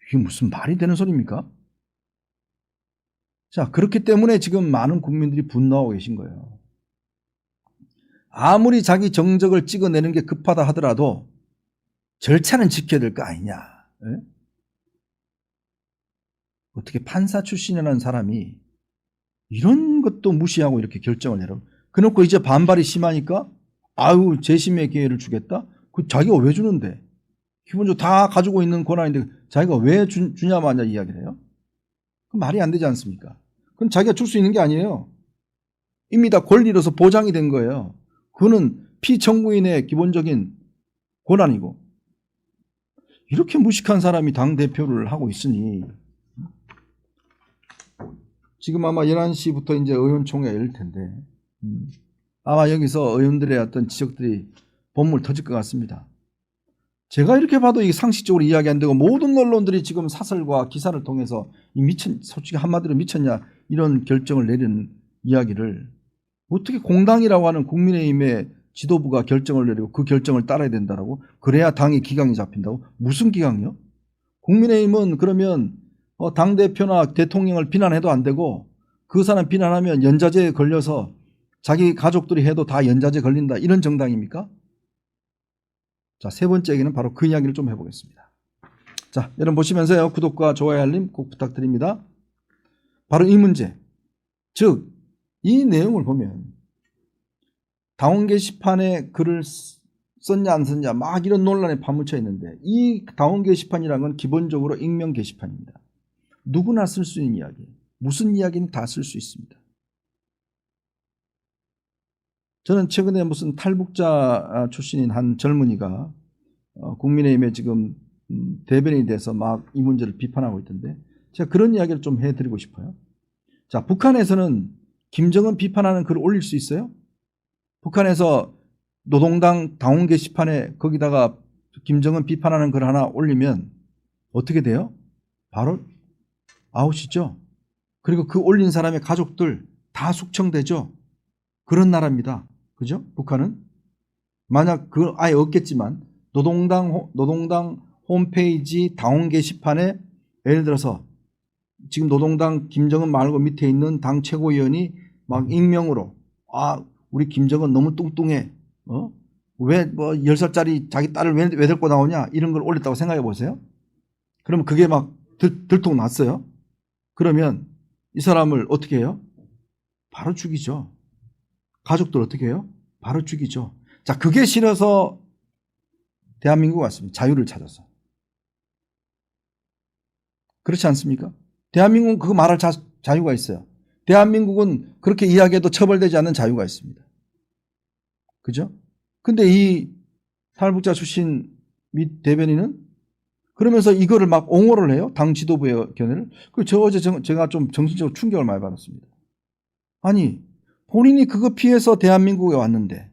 이게 무슨 말이 되는 소리입니까? 자, 그렇기 때문에 지금 많은 국민들이 분노하고 계신 거예요. 아무리 자기 정적을 찍어내는 게 급하다 하더라도 절차는 지켜야 될 거 아니냐. 에? 어떻게 판사 출신이라는 사람이 이런 것도 무시하고 이렇게 결정을 내려. 그놓고 이제 반발이 심하니까 아유 재심의 기회를 주겠다? 그 자기가 왜 주는데? 기본적으로 다 가지고 있는 권한인데 자기가 왜 주냐 마냐 이야기를 해요? 그 말이 안 되지 않습니까? 그건 자기가 줄 수 있는 게 아니에요. 이미 다 권리로서 보장이 된 거예요. 그거는 피청구인의 기본적인 권한이고 이렇게 무식한 사람이 당대표를 하고 있으니 지금 아마 11시부터 이제 의원총회가 열릴 텐데 아마 여기서 의원들의 어떤 지적들이 본물 터질 것 같습니다. 제가 이렇게 봐도 이게 상식적으로 이야기 안 되고 모든 언론들이 지금 사설과 기사를 통해서 솔직히 한마디로 미쳤냐 이런 결정을 내리는 이야기를 어떻게 공당이라고 하는 국민의힘의 지도부가 결정을 내리고 그 결정을 따라야 된다라고 그래야 당이 기강이 잡힌다고? 무슨 기강이요? 국민의힘은 그러면 당대표나 대통령을 비난해도 안 되고 그 사람 비난하면 연좌제에 걸려서 자기 가족들이 해도 다 연좌제 걸린다 이런 정당입니까? 자, 세 번째 얘기는 바로 그 이야기를 좀 해보겠습니다. 자, 여러분 보시면서요. 구독과 좋아요 알림 꼭 부탁드립니다. 바로 이 문제. 즉, 이 내용을 보면 당원 게시판에 글을 썼냐 안 썼냐 막 이런 논란에 파묻혀 있는데 이 당원 게시판이라는 건 기본적으로 익명 게시판입니다. 누구나 쓸 수 있는 이야기, 무슨 이야기는 다 쓸 수 있습니다. 저는 최근에 무슨 탈북자 출신인 한 젊은이가 국민의힘에 지금 대변인이 돼서 막 이 문제를 비판하고 있던데 제가 그런 이야기를 좀 해드리고 싶어요. 자, 북한에서는 김정은 비판하는 글을 올릴 수 있어요? 북한에서 노동당 당원 게시판에 거기다가 김정은 비판하는 글 하나 올리면 어떻게 돼요? 바로 아웃이죠. 그리고 그 올린 사람의 가족들 다 숙청되죠. 그런 나라입니다. 그죠? 북한은. 만약 그 아예 없겠지만 노동당 홈페이지 당원 게시판에 예를 들어서 지금 노동당 김정은 말고 밑에 있는 당 최고위원이 막 익명으로 우리 김정은 너무 뚱뚱해. 왜 뭐 10살짜리 자기 딸을 왜 데리고 나오냐 이런 걸 올렸다고 생각해 보세요. 그러면 그게 막 들통 났어요. 그러면 이 사람을 어떻게 해요? 바로 죽이죠. 가족들 어떻게 해요? 바로 죽이죠. 자, 그게 싫어서 대한민국 왔습니다. 자유를 찾아서. 그렇지 않습니까? 대한민국은 그거 말할 자유가 있어요. 대한민국은 그렇게 이야기해도 처벌되지 않는 자유가 있습니다. 그죠? 근데 이 탈북자 출신 및 대변인은 그러면서 이거를 막 옹호를 해요. 당 지도부의 견해를. 저 어제 제가 좀 정신적으로 충격을 많이 받았습니다. 아니, 본인이 그거 피해서 대한민국에 왔는데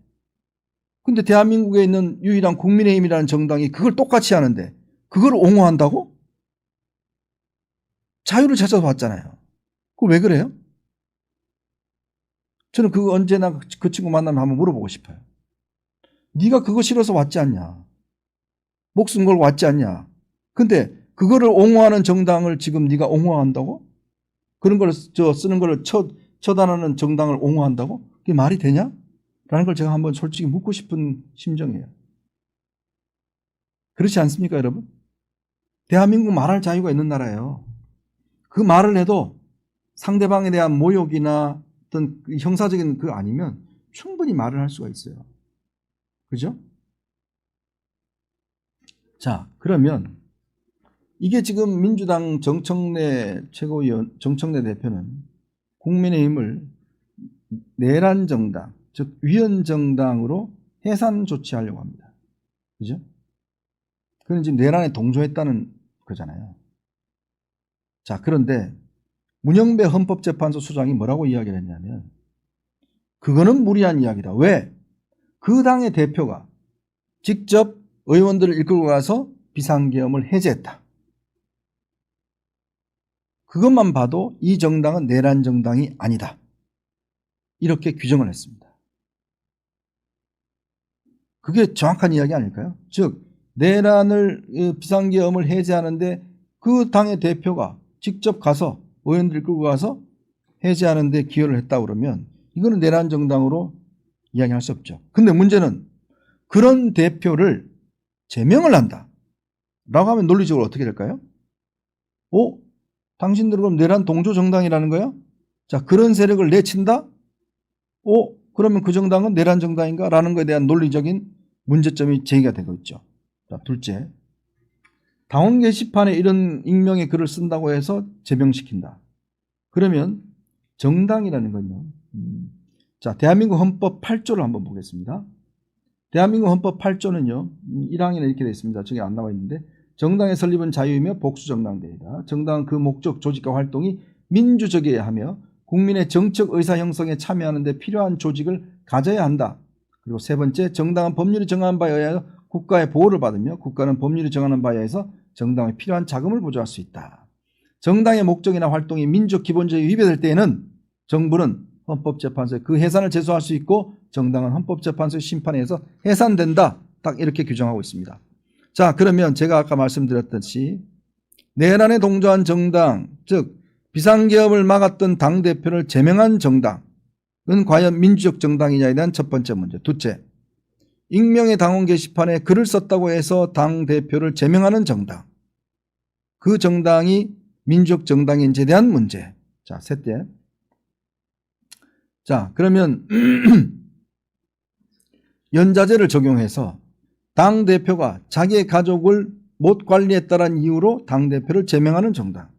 근데 대한민국에 있는 유일한 국민의힘이라는 정당이 그걸 똑같이 하는데 그걸 옹호한다고? 자유를 찾아서 왔잖아요. 그거 왜 그래요? 저는 그거 언제나 그 친구 만나면 한번 물어보고 싶어요. 네가 그거 싫어서 왔지 않냐? 목숨 걸고 왔지 않냐? 근데 그거를 옹호하는 정당을 지금 네가 옹호한다고? 그런 걸 쓰는 걸 처단하는 정당을 옹호한다고? 그게 말이 되냐? 라는 걸 제가 한번 솔직히 묻고 싶은 심정이에요. 그렇지 않습니까, 여러분? 대한민국 말할 자유가 있는 나라예요. 그 말을 해도 상대방에 대한 모욕이나 어떤 형사적인 그 아니면 충분히 말을 할 수가 있어요. 그죠? 자, 그러면 이게 지금 민주당 정청래 최고위원, 정청래 대표는 국민의힘을 내란 정당, 즉 위헌 정당으로 해산 조치하려고 합니다. 그죠? 그건 지금 내란에 동조했다는 거잖아요. 자, 그런데 문영배 헌법재판소 소장이 뭐라고 이야기를 했냐면 그거는 무리한 이야기다. 왜? 그 당의 대표가 직접 의원들을 이끌고 가서 비상계엄을 해제했다. 그것만 봐도 이 정당은 내란 정당이 아니다. 이렇게 규정을 했습니다. 그게 정확한 이야기 아닐까요? 즉 내란을 비상계엄을 해제하는데 그 당의 대표가 직접 가서 의원들을 끌고 가서 해제하는데 기여를 했다 그러면 이거는 내란 정당으로 이야기할 수 없죠. 근데 문제는 그런 대표를 제명을 한다 라고 하면 논리적으로 어떻게 될까요? 당신들은 그럼 내란 동조 정당이라는 거야? 자, 그런 세력을 내친다? 그러면 그 정당은 내란 정당인가? 라는 것에 대한 논리적인 문제점이 제기가 되고 있죠. 자, 둘째, 당원 게시판에 이런 익명의 글을 쓴다고 해서 제명시킨다. 그러면 정당이라는 건요. 자, 대한민국 헌법 8조를 한번 보겠습니다. 대한민국 헌법 8조는요. 1항에는 이렇게 되어 있습니다. 저기 안 나와 있는데 정당의 설립은 자유이며 복수정당제이다. 정당은 그 목적, 조직과 활동이 민주적이어야 하며 국민의 정책 의사 형성에 참여하는 데 필요한 조직을 가져야 한다. 그리고 세 번째, 정당은 법률이 정한 바에 의하여 국가의 보호를 받으며 국가는 법률이 정하는 바에 의해서 정당에 필요한 자금을 보조할 수 있다. 정당의 목적이나 활동이 민족 기본주의에 위배될 때에는 정부는 헌법재판소에 그 해산을 제소할 수 있고 정당은 헌법재판소의 심판에 의해서 해산된다. 딱 이렇게 규정하고 있습니다. 자, 그러면 제가 아까 말씀드렸듯이 내란에 동조한 정당, 즉 비상계엄을 막았던 당대표를 제명한 정당은 과연 민주적 정당이냐에 대한 첫 번째 문제. 둘째, 익명의 당원 게시판에 글을 썼다고 해서 당대표를 제명하는 정당, 그 정당이 민주적 정당인지에 대한 문제. 자, 셋째, 자, 그러면 연좌제를 적용해서 당대표가 자기의 가족을 못 관리했다는 이유로 당대표를 제명하는 정당.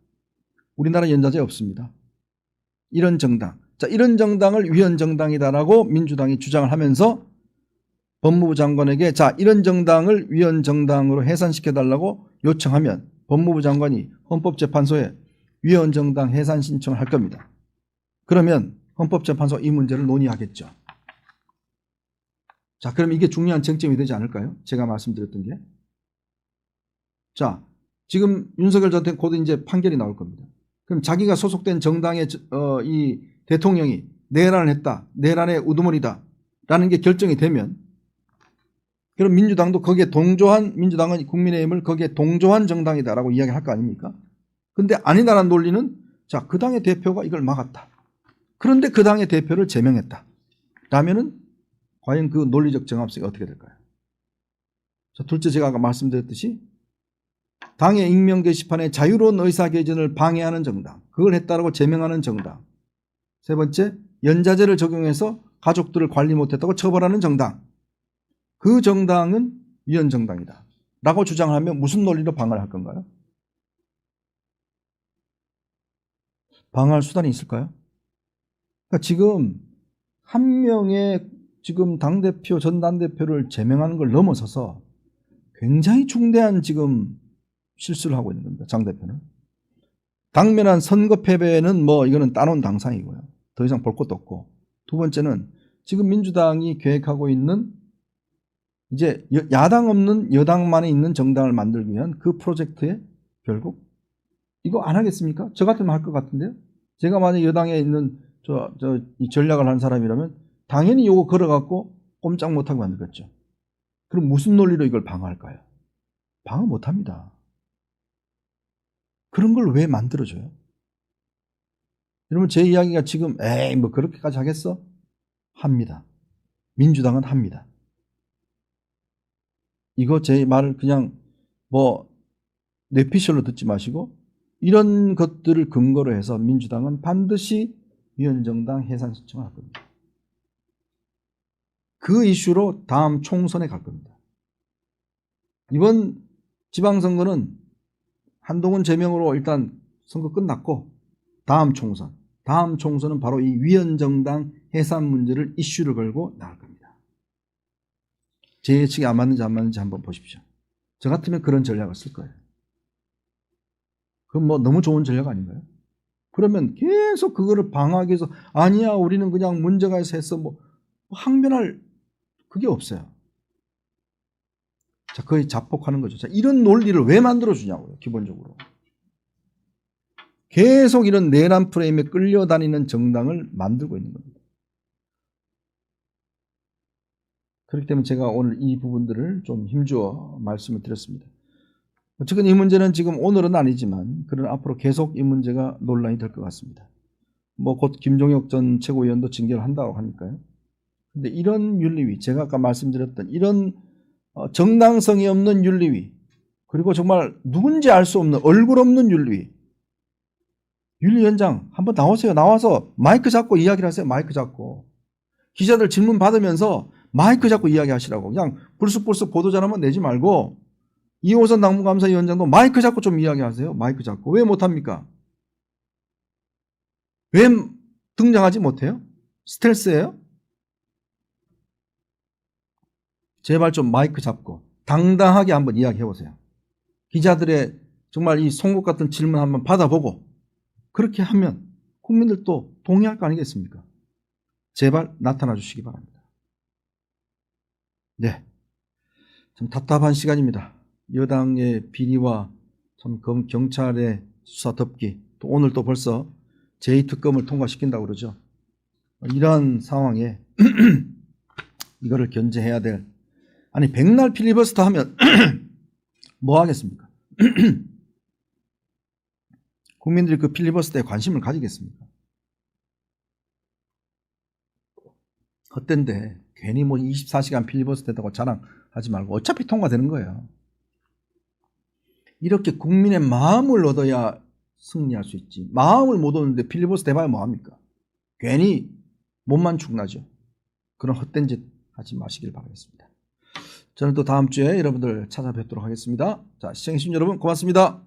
우리나라 연좌제 없습니다. 이런 정당. 자, 이런 정당을 위헌정당이다라고 민주당이 주장을 하면서 법무부 장관에게 자, 이런 정당을 위헌정당으로 해산시켜달라고 요청하면 법무부 장관이 헌법재판소에 위헌정당 해산 신청을 할 겁니다. 그러면 헌법재판소 이 문제를 논의하겠죠. 자, 그럼 이게 중요한 쟁점이 되지 않을까요? 제가 말씀드렸던 게. 자, 지금 윤석열 전 대통령 곧 이제 판결이 나올 겁니다. 그럼 자기가 소속된 정당의 이 대통령이 내란을 했다, 내란의 우두머리다 라는 게 결정이 되면 그럼 민주당도 거기에 동조한, 민주당은 국민의힘을 거기에 동조한 정당이다 라고 이야기할 거 아닙니까? 근데 아니다라는 논리는 자, 그 당의 대표가 이걸 막았다. 그런데 그 당의 대표를 제명했다 라면은 과연 그 논리적 정합성이 어떻게 될까요? 자, 둘째, 제가 아까 말씀드렸듯이 당의 익명 게시판에 자유로운 의사개진을 방해하는 정당, 그걸 했다라고 제명하는 정당. 세 번째, 연좌제를 적용해서 가족들을 관리 못했다고 처벌하는 정당. 그 정당은 위헌정당이다 라고 주장하면 무슨 논리로 방어를 할 건가요? 방어할 수단이 있을까요? 그러니까 지금 한 명의 지금 당대표, 전당대표를 제명하는 걸 넘어서서 굉장히 중대한 지금 실수를 하고 있는 겁니다. 장 대표는. 당면한 선거 패배는 뭐 이거는 따놓은 당상이고요. 더 이상 볼 것도 없고. 두 번째는 지금 민주당이 계획하고 있는 이제 야당 없는 여당만에 있는 정당을 만들기 위한 그 프로젝트에 결국 이거 안 하겠습니까? 저 같으면 할 것 같은데요. 제가 만약 여당에 있는 이 전략을 하는 사람이라면 당연히 이거 걸어갖고 꼼짝 못하게 만들겠죠. 그럼 무슨 논리로 이걸 방어할까요? 방어 못합니다. 그런 걸 왜 만들어줘요? 여러분, 제 이야기가 지금 에이 뭐 그렇게까지 하겠어? 합니다. 민주당은 합니다. 이거 제 말을 그냥 뭐 뇌피셜로 듣지 마시고 이런 것들을 근거로 해서 민주당은 반드시 위헌정당 해산 신청을 할 겁니다. 그 이슈로 다음 총선에 갈 겁니다. 이번 지방선거는 한동훈 제명으로 일단 선거 끝났고 다음 총선은 바로 이 위헌정당 해산 문제를 이슈를 걸고 나갈 겁니다. 제 예측이 안 맞는지 안 맞는지 한번 보십시오. 저 같으면 그런 전략을 쓸 거예요. 그건 뭐 너무 좋은 전략 아닌가요? 그러면 계속 그거를 방어하기 위해서 아니야 우리는 그냥 문제가 있어 했어 뭐 항변할 그게 없어요. 자, 거의 자폭하는 거죠. 자, 이런 논리를 왜 만들어주냐고요, 기본적으로. 계속 이런 내란 프레임에 끌려다니는 정당을 만들고 있는 겁니다. 그렇기 때문에 제가 오늘 이 부분들을 좀 힘주어 말씀을 드렸습니다. 어쨌든 이 문제는 지금 오늘은 아니지만 그러나 앞으로 계속 이 문제가 논란이 될 것 같습니다. 뭐 곧 김종혁 전 최고위원도 징계를 한다고 하니까요. 근데 이런 윤리위, 제가 아까 말씀드렸던 이런 정당성이 없는 윤리위, 그리고 정말 누군지 알 수 없는 얼굴 없는 윤리위, 윤리위원장 한번 나오세요. 나와서 마이크 잡고 이야기를 하세요. 마이크 잡고 기자들 질문 받으면서 마이크 잡고 이야기하시라고. 그냥 불쑥불쑥 보도자료 한번 내지 말고 이호선 당무감사위원장도 마이크 잡고 좀 이야기하세요. 마이크 잡고. 왜 못합니까? 왜 등장하지 못해요? 스텔스예요? 제발 좀 마이크 잡고 당당하게 한번 이야기해보세요. 기자들의 정말 이 송곳 같은 질문 한번 받아보고 그렇게 하면 국민들도 동의할 거 아니겠습니까? 제발 나타나 주시기 바랍니다. 네, 좀 답답한 시간입니다. 여당의 비리와 참 경찰의 수사 덮기, 또 오늘 또 벌써 제2특검을 통과시킨다고 그러죠. 이러한 상황에 이거를 견제해야 될, 아니 백날 필리버스터 하면 뭐 하겠습니까? 국민들이 그 필리버스터에 관심을 가지겠습니까? 헛된데 괜히 뭐 24시간 필리버스터 된다고 자랑하지 말고 어차피 통과되는 거예요. 이렇게 국민의 마음을 얻어야 승리할 수 있지. 마음을 못 얻는데 필리버스터 해봐야 뭐합니까? 괜히 몸만 축나죠. 그런 헛된 짓 하지 마시길 바라겠습니다. 저는 또 다음 주에 여러분들 찾아뵙도록 하겠습니다. 자, 시청해주신 여러분 고맙습니다.